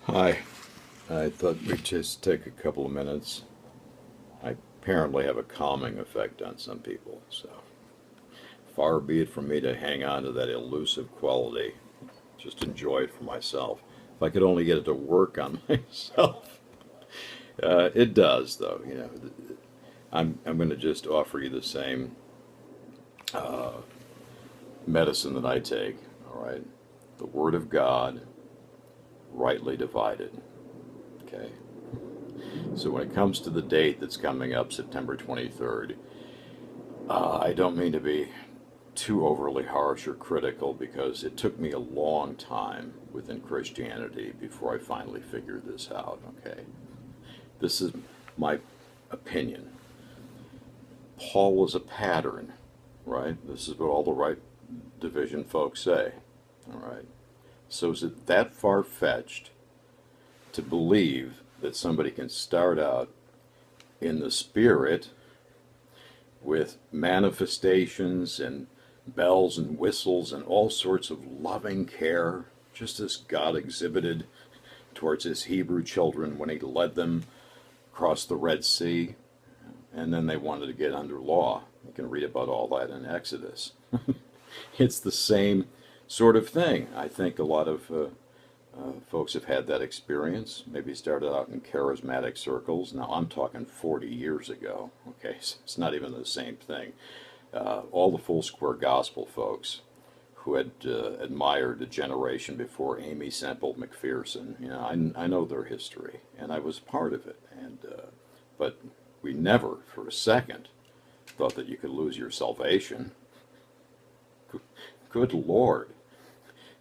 Hi. I thought we'd just take a couple of minutes. I apparently have a calming effect on some people, so far be it from me to hang on to that elusive quality. Just enjoy it for myself. If I could only get it to work on myself. It does, though. I'm going to just offer you the same medicine that I take. All right, the Word of God, rightly divided. Okay. So when it comes to the date that's coming up, September 23rd, I don't mean to be too overly harsh or critical because it took me a long time within Christianity before I finally figured this out. Okay, this is my opinion. Paul was a pattern, right? This is what all the right division folks say. All right, so is it that far fetched to believe that somebody can start out in the spirit with manifestations and bells and whistles and all sorts of loving care, just as God exhibited towards his Hebrew children when he led them across the Red Sea, and then they wanted to get under law. You can read about all that in Exodus. It's the same sort of thing. I think a lot of folks have had that experience, maybe started out in charismatic circles. Now, I'm talking 40 years ago, okay? So it's not even the same thing. All the full square gospel folks who had admired a generation before Amy Semple McPherson, I know their history, and I was part of it. But we never, for a second, thought that you could lose your salvation. Good Lord.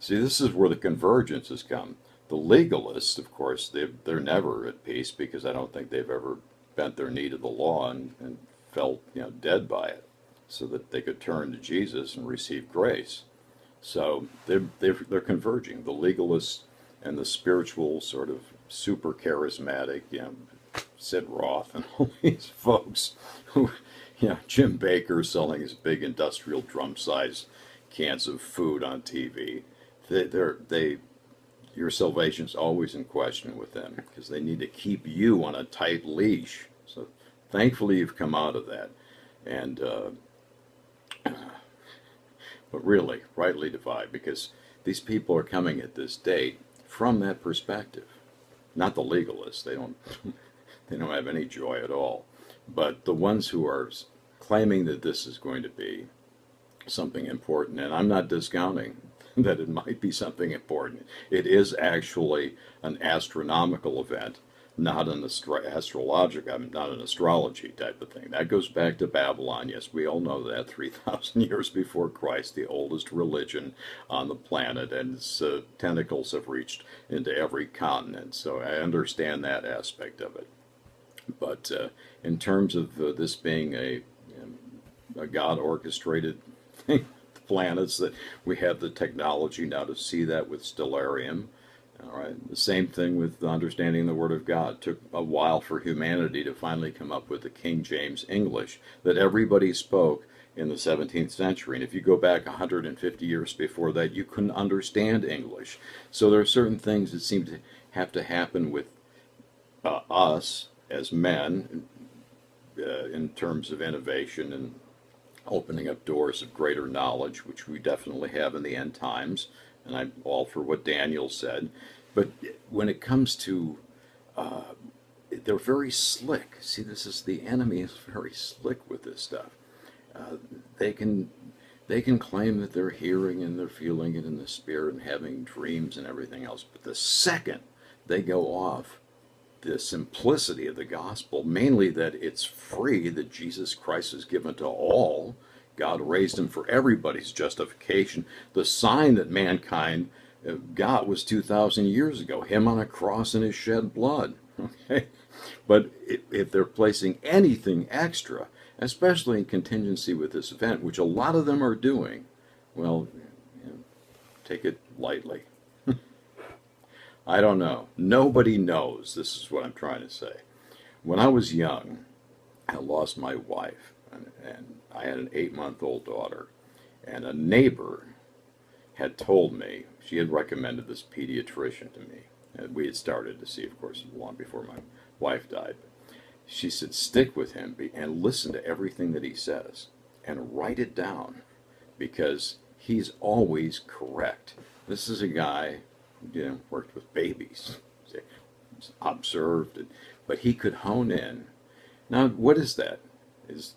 See, this is where the convergence has come. The legalists, of course, they're never at peace because I don't think they've ever bent their knee to the law and felt dead by it, so that they could turn to Jesus and receive grace. So they're converging. The legalists and the spiritual sort of super charismatic, Sid Roth and all these folks who, Jim Baker selling his big industrial drum size cans of food on TV. They your salvation's always in question with them because they need to keep you on a tight leash. So thankfully you've come out of that, and but really rightly divide because these people are coming at this date from that perspective. Not the legalists; they don't have any joy at all. But the ones who are claiming that this is going to be something important, and I'm not discounting that it might be something important. It is actually an astronomical event, not an astrologic, I mean, not an astrology type of thing. That goes back to Babylon. Yes, we all know that 3,000 years before Christ, the oldest religion on the planet, and its tentacles have reached into every continent. So I understand that aspect of it. But in terms of this being a God orchestrated thing, planets that we have the technology now to see that with Stellarium. All right, the same thing with understanding the Word of God. It took a while for humanity to finally come up with the King James English that everybody spoke in the 17th century. And if you go back 150 years before that, you couldn't understand English. So there are certain things that seem to have to happen with us as men in terms of innovation and opening up doors of greater knowledge, which we definitely have in the end times. And I'm all for what Daniel said. But when it comes to, they're very slick. See, this is the enemy is very slick with this stuff. Uh, they can they can claim that they're hearing and they're feeling it in the spirit and having dreams and everything else. But the second they go off the simplicity of the gospel, mainly that it's free, that Jesus Christ is given to all. God raised him for everybody's justification. The sign that mankind got was 2,000 years ago, him on a cross and his shed blood. Okay? But if they're placing anything extra, especially in contingency with this event, which a lot of them are doing, well, you know, take it lightly. I don't know. Nobody knows. This is what I'm trying to say. When I was young, I lost my wife, and I had an 8-month-old daughter. And a neighbor had told me, she had recommended this pediatrician to me. And we had started to see, of course, long before my wife died. She said, stick with him and listen to everything that he says and write it down because he's always correct. This is a guy who worked with babies, observed, but he could hone in. Now, what is that?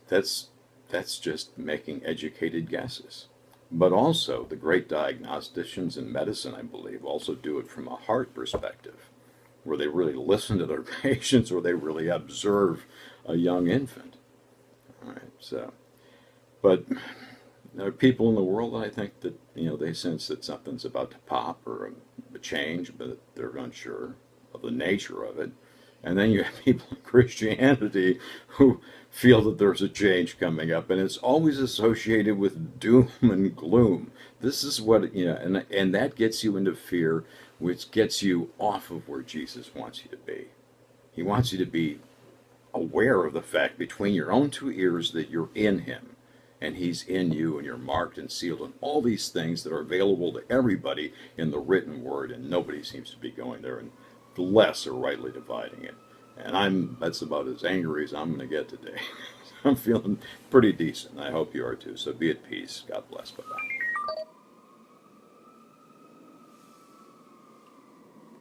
That's just making educated guesses. But also, the great diagnosticians in medicine, I believe, also do it from a heart perspective, where they really listen to their patients or they really observe a young infant. All right, so, but there are people in the world that I think that, they sense that something's about to pop or a change, but they're unsure of the nature of it. And then you have people in Christianity who feel that there's a change coming up, and it's always associated with doom and gloom. This is what, and that gets you into fear, which gets you off of where Jesus wants you to be. He wants you to be aware of the fact between your own two ears that you're in Him, and He's in you, and you're marked and sealed, and all these things that are available to everybody in the written word, and nobody seems to be going there, and the less are rightly dividing it. And that's about as angry as I'm going to get today. I'm feeling pretty decent. I hope you are too. So be at peace. God bless. Bye-bye.